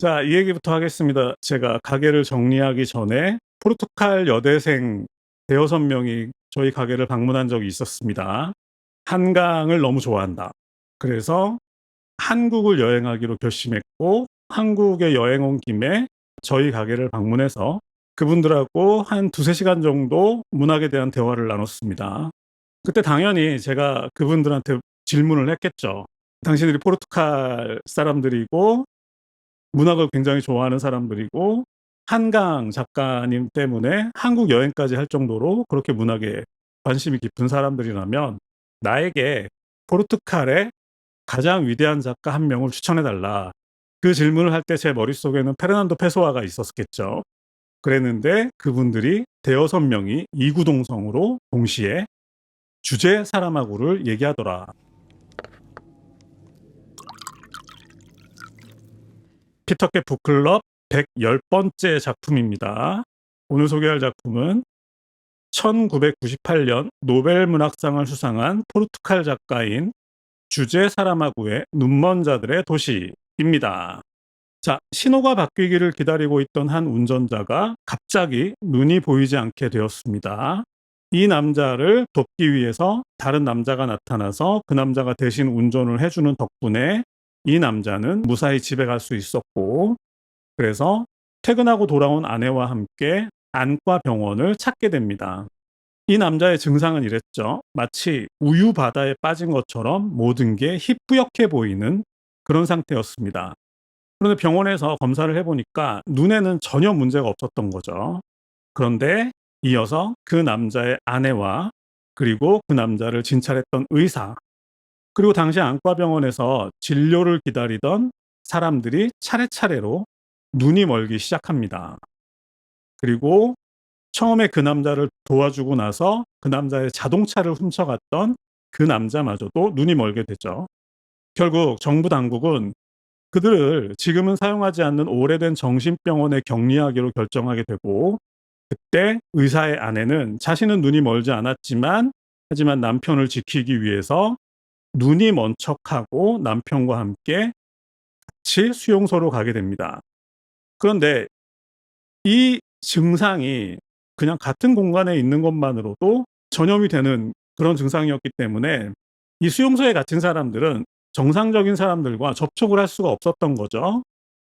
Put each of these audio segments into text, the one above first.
자, 이 얘기부터 하겠습니다. 제가 가게를 정리하기 전에 포르투갈 여대생 대여섯 명이 저희 가게를 방문한 적이 있었습니다. 한강을 너무 좋아한다. 그래서 한국을 여행하기로 결심했고, 한국에 여행 온 김에 저희 가게를 방문해서 그분들하고 한 두세 시간 정도 문학에 대한 대화를 나눴습니다. 그때 당연히 제가 그분들한테 질문을 했겠죠. 당신들이 포르투갈 사람들이고 문학을 굉장히 좋아하는 사람들이고 한강 작가님 때문에 한국 여행까지 할 정도로 그렇게 문학에 관심이 깊은 사람들이라면 나에게 포르투갈의 가장 위대한 작가 한 명을 추천해 달라. 그 질문을 할 때 제 머릿속에는 페르난도 페소아가 있었겠죠. 그랬는데 그분들이 대여섯 명이 이구동성으로 동시에 주제 사람하고를 얘기하더라. 피터캣 북클럽 110번째 작품입니다. 오늘 소개할 작품은 1998년 노벨 문학상을 수상한 포르투갈 작가인 주제 사라마구의 눈먼 자들의 도시입니다. 자, 신호가 바뀌기를 기다리고 있던 한 운전자가 갑자기 눈이 보이지 않게 되었습니다. 이 남자를 돕기 위해서 다른 남자가 나타나서 그 남자가 대신 운전을 해주는 덕분에 이 남자는 무사히 집에 갈 수 있었고, 그래서 퇴근하고 돌아온 아내와 함께 안과 병원을 찾게 됩니다. 이 남자의 증상은 이랬죠. 마치 우유 바다에 빠진 것처럼 모든 게 희뿌옇게 보이는 그런 상태였습니다. 그런데 병원에서 검사를 해보니까 눈에는 전혀 문제가 없었던 거죠. 그런데 이어서 그 남자의 아내와 그리고 그 남자를 진찰했던 의사, 그리고 당시 안과병원에서 진료를 기다리던 사람들이 차례차례로 눈이 멀기 시작합니다. 그리고 처음에 그 남자를 도와주고 나서 그 남자의 자동차를 훔쳐갔던 그 남자마저도 눈이 멀게 되죠. 결국 정부 당국은 그들을 지금은 사용하지 않는 오래된 정신병원에 격리하기로 결정하게 되고, 그때 의사의 아내는 자신은 눈이 멀지 않았지만 하지만 남편을 지키기 위해서 눈이 먼 척하고 남편과 함께 같이 수용소로 가게 됩니다. 그런데 이 증상이 그냥 같은 공간에 있는 것만으로도 전염이 되는 그런 증상이었기 때문에 이 수용소에 갇힌 사람들은 정상적인 사람들과 접촉을 할 수가 없었던 거죠.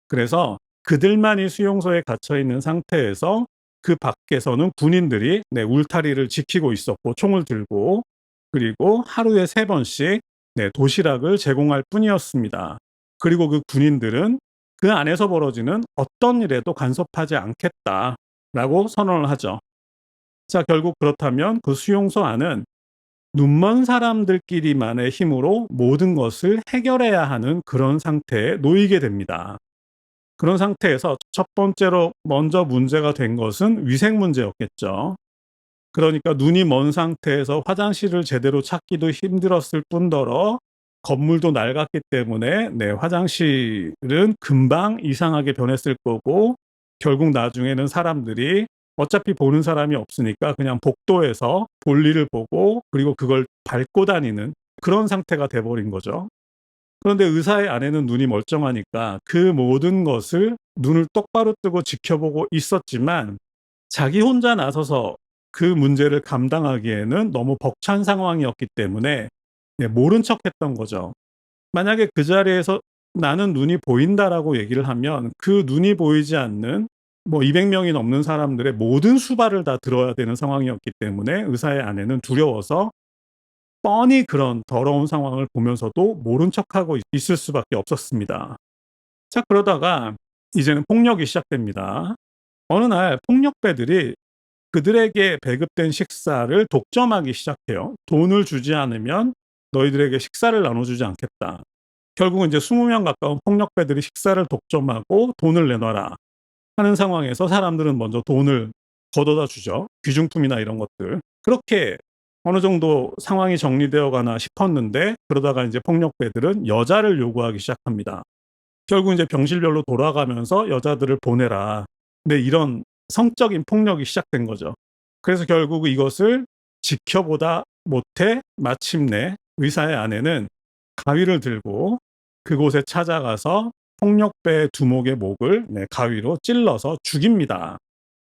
그래서 그들만이 수용소에 갇혀 있는 상태에서 그 밖에서는 군인들이 울타리를 지키고 있었고 총을 들고, 그리고 하루에 3번씩 도시락을 제공할 뿐이었습니다. 그리고 그 군인들은 그 안에서 벌어지는 어떤 일에도 간섭하지 않겠다라고 선언을 하죠. 자, 결국 그렇다면 그 수용소 안은 눈먼 사람들끼리만의 힘으로 모든 것을 해결해야 하는 그런 상태에 놓이게 됩니다. 그런 상태에서 첫 번째로 먼저 문제가 된 것은 위생 문제였겠죠. 그러니까 눈이 먼 상태에서 화장실을 제대로 찾기도 힘들었을 뿐더러 건물도 낡았기 때문에 화장실은 금방 이상하게 변했을 거고, 결국 나중에는 사람들이 어차피 보는 사람이 없으니까 그냥 복도에서 볼일을 보고 그리고 그걸 밟고 다니는 그런 상태가 돼버린 거죠. 그런데 의사의 아내는 눈이 멀쩡하니까 그 모든 것을 눈을 똑바로 뜨고 지켜보고 있었지만 자기 혼자 나서서 그 문제를 감당하기에는 너무 벅찬 상황이었기 때문에 모른 척했던 거죠. 만약에 그 자리에서 나는 눈이 보인다라고 얘기를 하면 그 눈이 보이지 않는 200명이 넘는 사람들의 모든 수발을 다 들어야 되는 상황이었기 때문에 의사의 아내는 두려워서 뻔히 그런 더러운 상황을 보면서도 모른 척하고 있을 수밖에 없었습니다. 자, 그러다가 이제는 폭력이 시작됩니다. 어느 날 폭력배들이 그들에게 배급된 식사를 독점하기 시작해요. 돈을 주지 않으면 너희들에게 식사를 나눠주지 않겠다. 결국은 이제 20명 가까운 폭력배들이 식사를 독점하고 돈을 내놔라 하는 상황에서 사람들은 먼저 돈을 걷어다 주죠. 귀중품이나 이런 것들. 그렇게 어느 정도 상황이 정리되어 가나 싶었는데, 그러다가 이제 폭력배들은 여자를 요구하기 시작합니다. 결국 이제 병실별로 돌아가면서 여자들을 보내라. 네, 이런 성적인 폭력이 시작된 거죠. 그래서 결국 이것을 지켜보다 못해 마침내 의사의 아내는 가위를 들고 그곳에 찾아가서 폭력배의 두목의 목을 가위로 찔러서 죽입니다.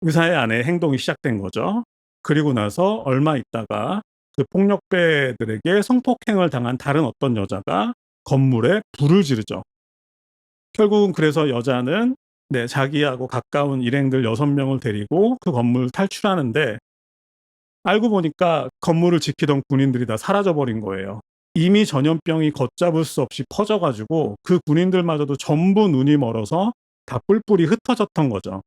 의사의 아내의 행동이 시작된 거죠. 그리고 나서 얼마 있다가 그 폭력배들에게 성폭행을 당한 다른 어떤 여자가 건물에 불을 지르죠. 결국은 그래서 여자는 자기하고 가까운 일행들 6명을 데리고 그 건물을 탈출하는데, 알고 보니까 건물을 지키던 군인들이 다 사라져 버린 거예요. 이미 전염병이 걷잡을 수 없이 퍼져 가지고 그 군인들마저도 전부 눈이 멀어서 다 뿔뿔이 흩어졌던 거죠.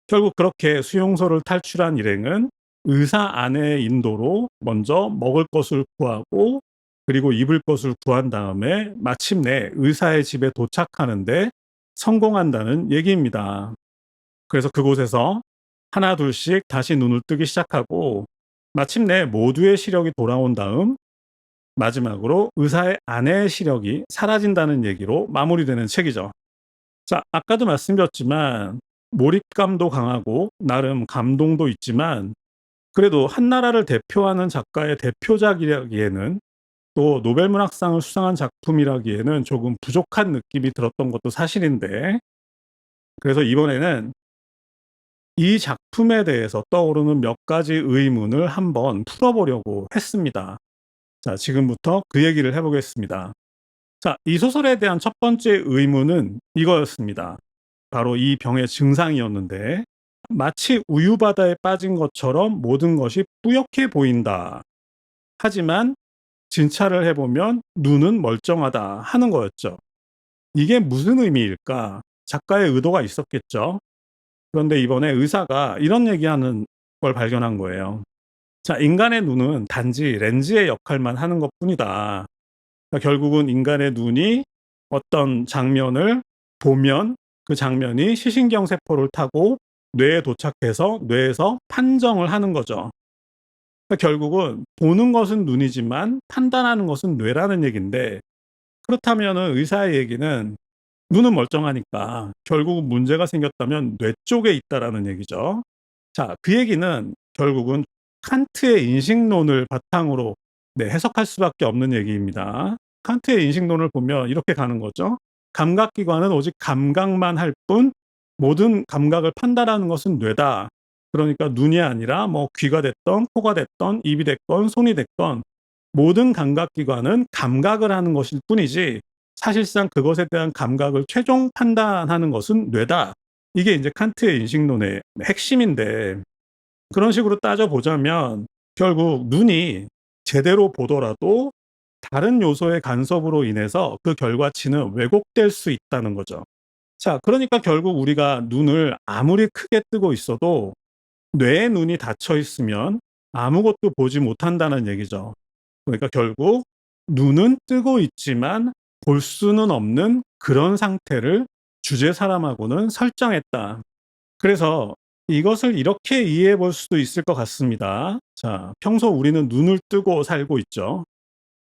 결국 그렇게 수용소를 탈출한 일행은 의사 아내의 인도로 먼저 먹을 것을 구하고, 그리고 입을 것을 구한 다음에 마침내 의사의 집에 도착하는데 성공한다는 얘기입니다. 그래서 그곳에서 하나 둘씩 다시 눈을 뜨기 시작하고, 마침내 모두의 시력이 돌아온 다음 마지막으로 의사의 아내의 시력이 사라진다는 얘기로 마무리되는 책이죠. 자, 아까도 말씀드렸지만 몰입감도 강하고 나름 감동도 있지만, 그래도 한나라를 대표하는 작가의 대표작이라기에는, 또 노벨문학상을 수상한 작품이라기에는 조금 부족한 느낌이 들었던 것도 사실인데, 그래서 이번에는 이 작품에 대해서 떠오르는 몇 가지 의문을 한번 풀어보려고 했습니다. 자, 지금부터 그 얘기를 해보겠습니다. 자, 이 소설에 대한 첫 번째 의문은 이거였습니다. 바로 이 병의 증상이었는데, 마치 우유바다에 빠진 것처럼 모든 것이 뿌옇게 보인다. 하지만 진찰을 해보면 눈은 멀쩡하다 하는 거였죠. 이게 무슨 의미일까? 작가의 의도가 있었겠죠. 그런데 이번에 의사가 이런 얘기하는 걸 발견한 거예요. 자, 인간의 눈은 단지 렌즈의 역할만 하는 것뿐이다. 그러니까 결국은 인간의 눈이 어떤 장면을 보면 그 장면이 시신경 세포를 타고 뇌에 도착해서 뇌에서 판정을 하는 거죠. 그러니까 결국은 보는 것은 눈이지만 판단하는 것은 뇌라는 얘기인데, 그렇다면 의사의 얘기는 눈은 멀쩡하니까 결국 문제가 생겼다면 뇌 쪽에 있다라는 얘기죠. 자, 그 얘기는 결국은 칸트의 인식론을 바탕으로 해석할 수밖에 없는 얘기입니다. 칸트의 인식론을 보면 이렇게 가는 거죠. 감각기관은 오직 감각만 할 뿐, 모든 감각을 판단하는 것은 뇌다. 그러니까 눈이 아니라 뭐 귀가 됐던, 코가 됐던, 입이 됐건, 손이 됐건 모든 감각기관은 감각을 하는 것일 뿐이지, 사실상 그것에 대한 감각을 최종 판단하는 것은 뇌다. 이게 이제 칸트의 인식론의 핵심인데, 그런 식으로 따져보자면 결국 눈이 제대로 보더라도 다른 요소의 간섭으로 인해서 그 결과치는 왜곡될 수 있다는 거죠. 자, 그러니까 결국 우리가 눈을 아무리 크게 뜨고 있어도 뇌의 눈이 닫혀 있으면 아무것도 보지 못한다는 얘기죠. 그러니까 결국 눈은 뜨고 있지만 볼 수는 없는 그런 상태를 주제 사람하고는 설정했다. 그래서 이것을 이렇게 이해해 볼 수도 있을 것 같습니다. 자, 평소 우리는 눈을 뜨고 살고 있죠.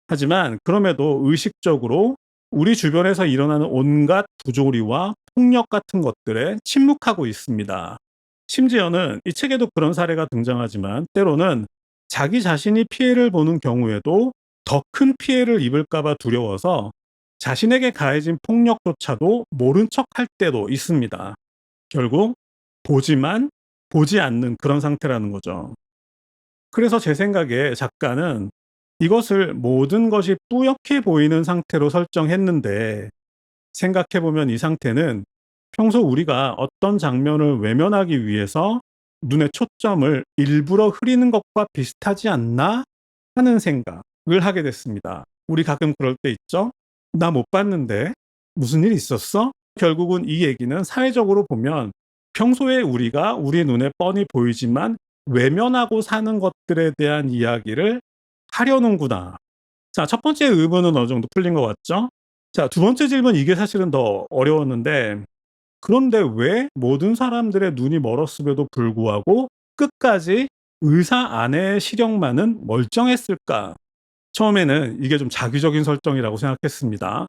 하지만 그럼에도 의식적으로 우리 주변에서 일어나는 온갖 부조리와 폭력 같은 것들에 침묵하고 있습니다. 심지어는 이 책에도 그런 사례가 등장하지만, 때로는 자기 자신이 피해를 보는 경우에도 더 큰 피해를 입을까봐 두려워서 자신에게 가해진 폭력조차도 모른 척 할 때도 있습니다. 결국 보지만 보지 않는 그런 상태라는 거죠. 그래서 제 생각에 작가는 이것을 모든 것이 뿌옇게 보이는 상태로 설정했는데, 생각해보면 이 상태는 평소 우리가 어떤 장면을 외면하기 위해서 눈의 초점을 일부러 흐리는 것과 비슷하지 않나 하는 생각을 하게 됐습니다. 우리 가끔 그럴 때 있죠? 나 못 봤는데 무슨 일 있었어? 결국은 이 얘기는 사회적으로 보면 평소에 우리가 우리 눈에 뻔히 보이지만 외면하고 사는 것들에 대한 이야기를 하려는구나. 자, 첫 번째 의문은 어느 정도 풀린 것 같죠? 자, 두 번째 질문, 이게 사실은 더 어려웠는데, 그런데 왜 모든 사람들의 눈이 멀었음에도 불구하고 끝까지 의사 아내의 시력만은 멀쩡했을까? 처음에는 이게 좀 자기적인 설정이라고 생각했습니다.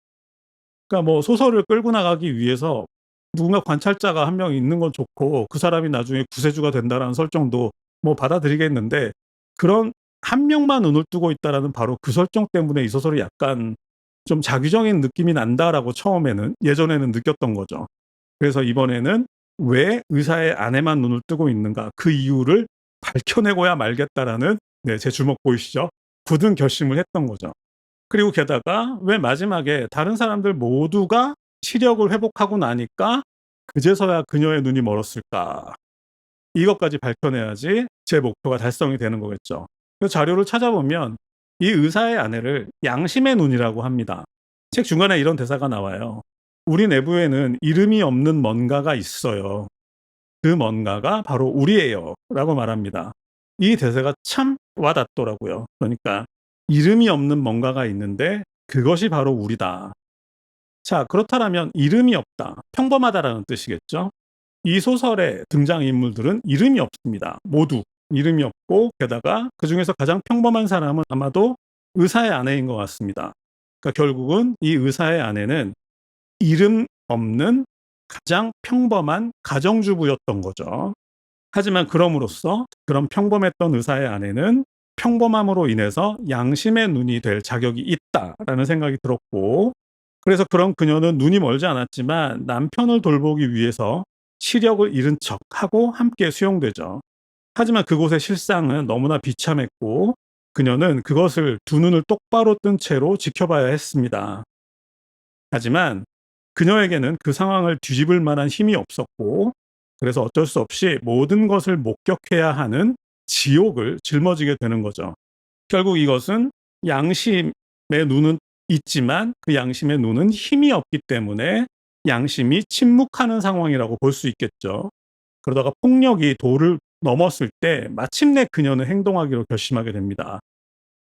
그러니까 뭐 소설을 끌고 나가기 위해서 누군가 관찰자가 한 명 있는 건 좋고 그 사람이 나중에 구세주가 된다라는 설정도 뭐 받아들이겠는데, 그런 한 명만 눈을 뜨고 있다라는 바로 그 설정 때문에 이 소설이 약간 좀 자기적인 느낌이 난다라고 처음에는 예전에는 느꼈던 거죠. 그래서 이번에는 왜 의사의 아내만 눈을 뜨고 있는가 그 이유를 밝혀내고야 말겠다라는 제 주먹 보이시죠? 굳은 결심을 했던 거죠. 그리고 게다가 왜 마지막에 다른 사람들 모두가 시력을 회복하고 나니까 그제서야 그녀의 눈이 멀었을까? 이것까지 밝혀내야지 제 목표가 달성이 되는 거겠죠. 그 자료를 찾아보면 이 의사의 아내를 양심의 눈이라고 합니다. 책 중간에 이런 대사가 나와요. 우리 내부에는 이름이 없는 뭔가가 있어요. 그 뭔가가 바로 우리예요. 라고 말합니다. 이 대사가 참 와닿더라고요. 그러니까 이름이 없는 뭔가가 있는데 그것이 바로 우리다. 자, 그렇다면 이름이 없다. 평범하다라는 뜻이겠죠. 이 소설의 등장인물들은 이름이 없습니다. 모두 이름이 없고 게다가 그중에서 가장 평범한 사람은 아마도 의사의 아내인 것 같습니다. 그러니까 결국은 이 의사의 아내는 이름 없는 가장 평범한 가정주부였던 거죠. 하지만 그럼으로써 그런 평범했던 의사의 아내는 평범함으로 인해서 양심의 눈이 될 자격이 있다라는 생각이 들었고, 그래서 그런 그녀는 눈이 멀지 않았지만 남편을 돌보기 위해서 시력을 잃은 척하고 함께 수용되죠. 하지만 그곳의 실상은 너무나 비참했고 그녀는 그것을 두 눈을 똑바로 뜬 채로 지켜봐야 했습니다. 하지만 그녀에게는 그 상황을 뒤집을 만한 힘이 없었고 그래서 어쩔 수 없이 모든 것을 목격해야 하는 지옥을 짊어지게 되는 거죠. 결국 이것은 양심의 눈은 있지만 그 양심의 눈은 힘이 없기 때문에 양심이 침묵하는 상황이라고 볼 수 있겠죠. 그러다가 폭력이 도를 넘었을 때 마침내 그녀는 행동하기로 결심하게 됩니다.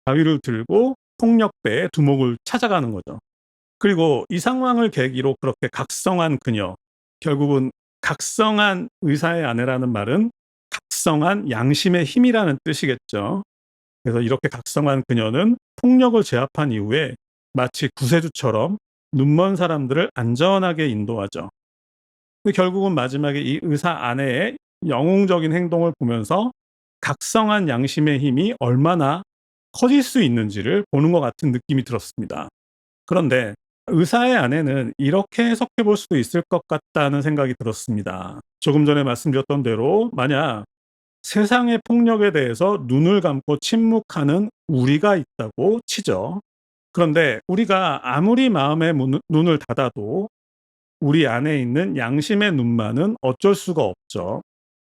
바위를 들고 폭력배의 두목을 찾아가는 거죠. 그리고 이 상황을 계기로 그렇게 각성한 그녀, 결국은 각성한 의사의 아내라는 말은 각성한 양심의 힘이라는 뜻이겠죠. 그래서 이렇게 각성한 그녀는 폭력을 제압한 이후에 마치 구세주처럼 눈먼 사람들을 안전하게 인도하죠. 근데 결국은 마지막에 이 의사 아내의 영웅적인 행동을 보면서 각성한 양심의 힘이 얼마나 커질 수 있는지를 보는 것 같은 느낌이 들었습니다. 그런데 의사의 아내는 이렇게 해석해 볼 수도 있을 것 같다는 생각이 들었습니다. 조금 전에 말씀드렸던 대로 만약 세상의 폭력에 대해서 눈을 감고 침묵하는 우리가 있다고 치죠. 그런데 우리가 아무리 마음의 눈을 닫아도 우리 안에 있는 양심의 눈만은 어쩔 수가 없죠.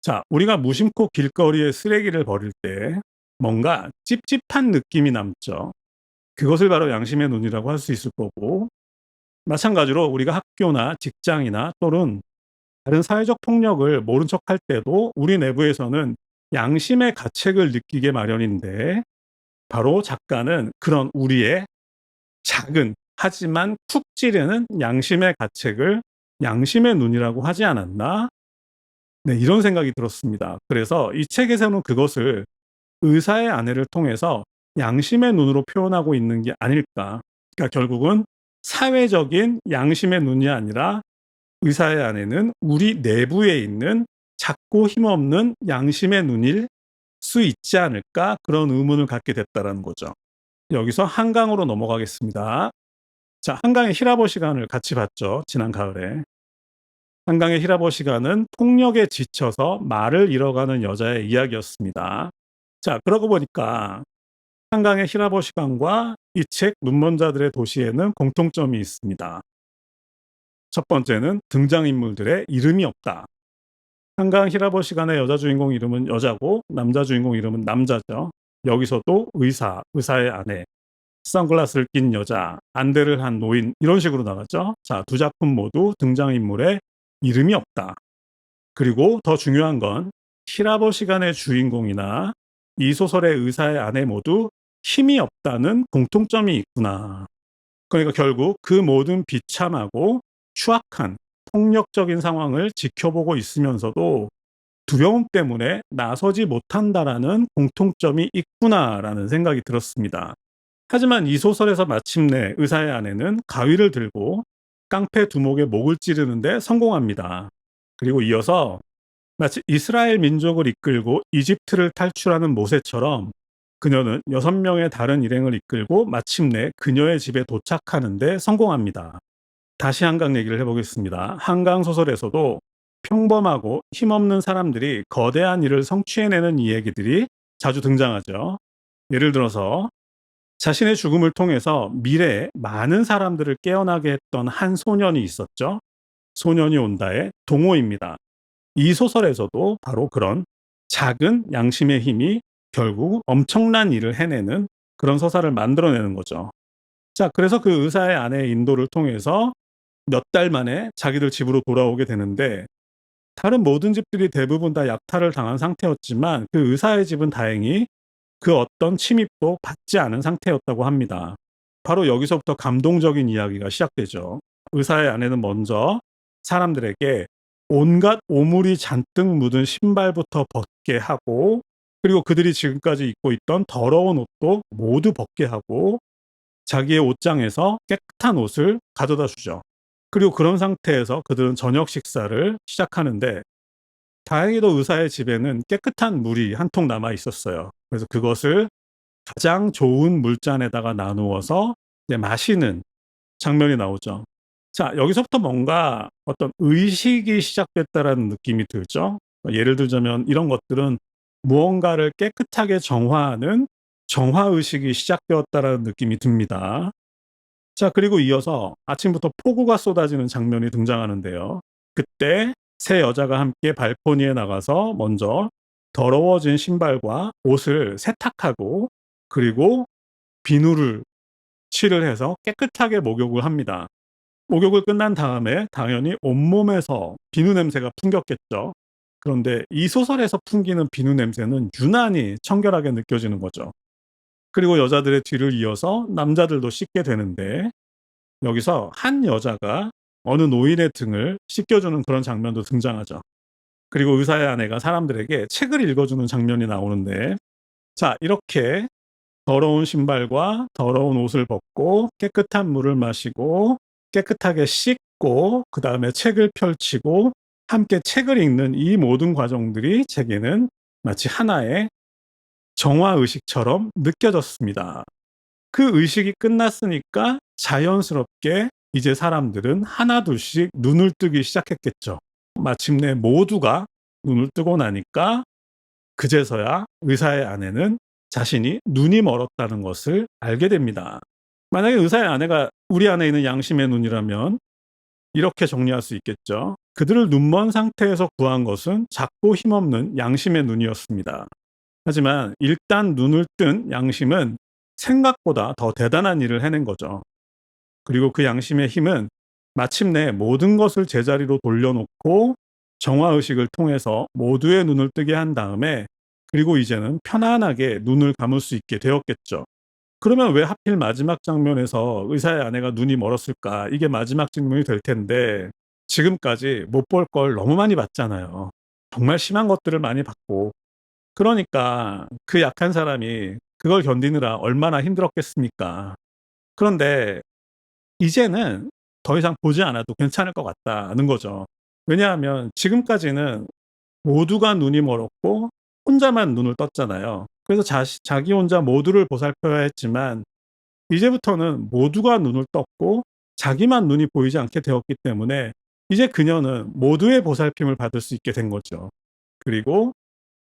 자, 우리가 무심코 길거리에 쓰레기를 버릴 때 뭔가 찝찝한 느낌이 남죠. 그것을 바로 양심의 눈이라고 할 수 있을 거고, 마찬가지로 우리가 학교나 직장이나 또는 다른 사회적 폭력을 모른 척 할 때도 우리 내부에서는 양심의 가책을 느끼게 마련인데, 바로 작가는 그런 우리의 작은 하지만 쿡 찌르는 양심의 가책을 양심의 눈이라고 하지 않았나? 네, 이런 생각이 들었습니다. 그래서 이 책에서는 그것을 의사의 아내를 통해서 양심의 눈으로 표현하고 있는 게 아닐까. 그러니까 결국은 사회적인 양심의 눈이 아니라 의사의 아내는 우리 내부에 있는 작고 힘없는 양심의 눈일 수 있지 않을까, 그런 의문을 갖게 됐다는 거죠. 여기서 한강으로 넘어가겠습니다. 자, 한강의 히라보 시간을 같이 봤죠. 지난 가을에. 한강의 히라보 시간은 폭력에 지쳐서 말을 잃어가는 여자의 이야기였습니다. 자, 그러고 보니까 한강의 히라보 시간과 이 책 눈먼 자들의 도시에는 공통점이 있습니다. 첫 번째는 등장인물들의 이름이 없다. 한강 히라보 시간의 여자 주인공 이름은 여자고 남자 주인공 이름은 남자죠. 여기서도 의사의 아내, 선글라스를 낀 여자, 안대를 한 노인, 이런 식으로 나갔죠. 자, 두 작품 모두 등장인물의 이름이 없다. 그리고 더 중요한 건 히라보 시간의 주인공이나 이 소설의 의사의 아내 모두 힘이 없다는 공통점이 있구나. 그러니까 결국 그 모든 비참하고 추악한 폭력적인 상황을 지켜보고 있으면서도 두려움 때문에 나서지 못한다라는 공통점이 있구나라는 생각이 들었습니다. 하지만 이 소설에서 마침내 의사의 아내는 가위를 들고 깡패 두목의 목을 찌르는데 성공합니다. 그리고 이어서 마치 이스라엘 민족을 이끌고 이집트를 탈출하는 모세처럼 그녀는 6명의 다른 일행을 이끌고 마침내 그녀의 집에 도착하는 데 성공합니다. 다시 한강 얘기를 해보겠습니다. 한강 소설에서도 평범하고 힘없는 사람들이 거대한 일을 성취해내는 이야기들이 자주 등장하죠. 예를 들어서 자신의 죽음을 통해서 미래에 많은 사람들을 깨어나게 했던 한 소년이 있었죠. 소년이 온다의 동호입니다. 이 소설에서도 바로 그런 작은 양심의 힘이 결국 엄청난 일을 해내는 그런 서사를 만들어내는 거죠. 자, 그래서 그 의사의 아내의 인도를 통해서 몇 달 만에 자기들 집으로 돌아오게 되는데, 다른 모든 집들이 대부분 다 약탈을 당한 상태였지만 그 의사의 집은 다행히 그 어떤 침입도 받지 않은 상태였다고 합니다. 바로 여기서부터 감동적인 이야기가 시작되죠. 의사의 아내는 먼저 사람들에게 온갖 오물이 잔뜩 묻은 신발부터 벗게 하고, 그리고 그들이 지금까지 입고 있던 더러운 옷도 모두 벗게 하고, 자기의 옷장에서 깨끗한 옷을 가져다 주죠. 그리고 그런 상태에서 그들은 저녁 식사를 시작하는데, 다행히도 의사의 집에는 깨끗한 물이 한 통 남아 있었어요. 그래서 그것을 가장 좋은 물잔에다가 나누어서 이제 마시는 장면이 나오죠. 자, 여기서부터 뭔가 어떤 의식이 시작됐다라는 느낌이 들죠. 예를 들자면 이런 것들은 무언가를 깨끗하게 정화하는 정화의식이 시작되었다라는 느낌이 듭니다. 자, 그리고 이어서 아침부터 폭우가 쏟아지는 장면이 등장하는데요. 그때 세 여자가 함께 발코니에 나가서 먼저 더러워진 신발과 옷을 세탁하고, 그리고 비누를 칠을 해서 깨끗하게 목욕을 합니다. 목욕을 끝난 다음에 당연히 온몸에서 비누 냄새가 풍겼겠죠. 그런데 이 소설에서 풍기는 비누 냄새는 유난히 청결하게 느껴지는 거죠. 그리고 여자들의 뒤를 이어서 남자들도 씻게 되는데, 여기서 한 여자가 어느 노인의 등을 씻겨주는 그런 장면도 등장하죠. 그리고 의사의 아내가 사람들에게 책을 읽어주는 장면이 나오는데, 자, 이렇게 더러운 신발과 더러운 옷을 벗고 깨끗한 물을 마시고 깨끗하게 씻고 그 다음에 책을 펼치고 함께 책을 읽는 이 모든 과정들이 제게는 마치 하나의 정화의식처럼 느껴졌습니다. 그 의식이 끝났으니까 자연스럽게 이제 사람들은 하나둘씩 눈을 뜨기 시작했겠죠. 마침내 모두가 눈을 뜨고 나니까 그제서야 의사의 아내는 자신이 눈이 멀었다는 것을 알게 됩니다. 만약에 의사의 아내가 우리 안에 있는 양심의 눈이라면 이렇게 정리할 수 있겠죠. 그들을 눈먼 상태에서 구한 것은 작고 힘없는 양심의 눈이었습니다. 하지만 일단 눈을 뜬 양심은 생각보다 더 대단한 일을 해낸 거죠. 그리고 그 양심의 힘은 마침내 모든 것을 제자리로 돌려놓고 정화의식을 통해서 모두의 눈을 뜨게 한 다음에, 그리고 이제는 편안하게 눈을 감을 수 있게 되었겠죠. 그러면 왜 하필 마지막 장면에서 의사의 아내가 눈이 멀었을까? 이게 마지막 질문이 될 텐데, 지금까지 못 볼 걸 너무 많이 봤잖아요. 정말 심한 것들을 많이 봤고, 그러니까 그 약한 사람이 그걸 견디느라 얼마나 힘들었겠습니까? 그런데 이제는 더 이상 보지 않아도 괜찮을 것 같다는 거죠. 왜냐하면 지금까지는 모두가 눈이 멀었고 혼자만 눈을 떴잖아요. 그래서 자기 혼자 모두를 보살펴야 했지만, 이제부터는 모두가 눈을 떴고 자기만 눈이 보이지 않게 되었기 때문에 이제 그녀는 모두의 보살핌을 받을 수 있게 된 거죠. 그리고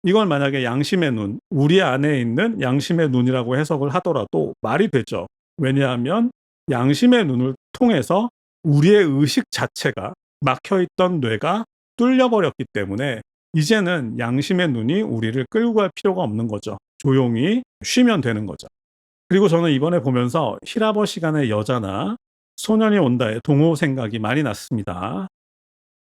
이걸 만약에 양심의 눈, 우리 안에 있는 양심의 눈이라고 해석을 하더라도 말이 되죠. 왜냐하면 양심의 눈을 통해서 우리의 의식 자체가 막혀있던 뇌가 뚫려버렸기 때문에 이제는 양심의 눈이 우리를 끌고 갈 필요가 없는 거죠. 조용히 쉬면 되는 거죠. 그리고 저는 이번에 보면서 히라버 시간의 여자나 소년이 온다의 동호 생각이 많이 났습니다.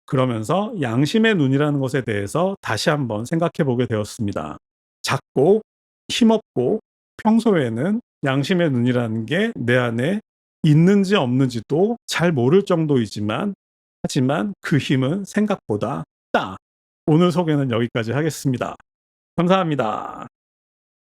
그러면서 양심의 눈이라는 것에 대해서 다시 한번 생각해 보게 되었습니다. 작고 힘없고 평소에는 양심의 눈이라는 게 내 안에 있는지 없는지도 잘 모를 정도이지만, 하지만 그 힘은 생각보다 크다. 오늘 소개는 여기까지 하겠습니다. 감사합니다.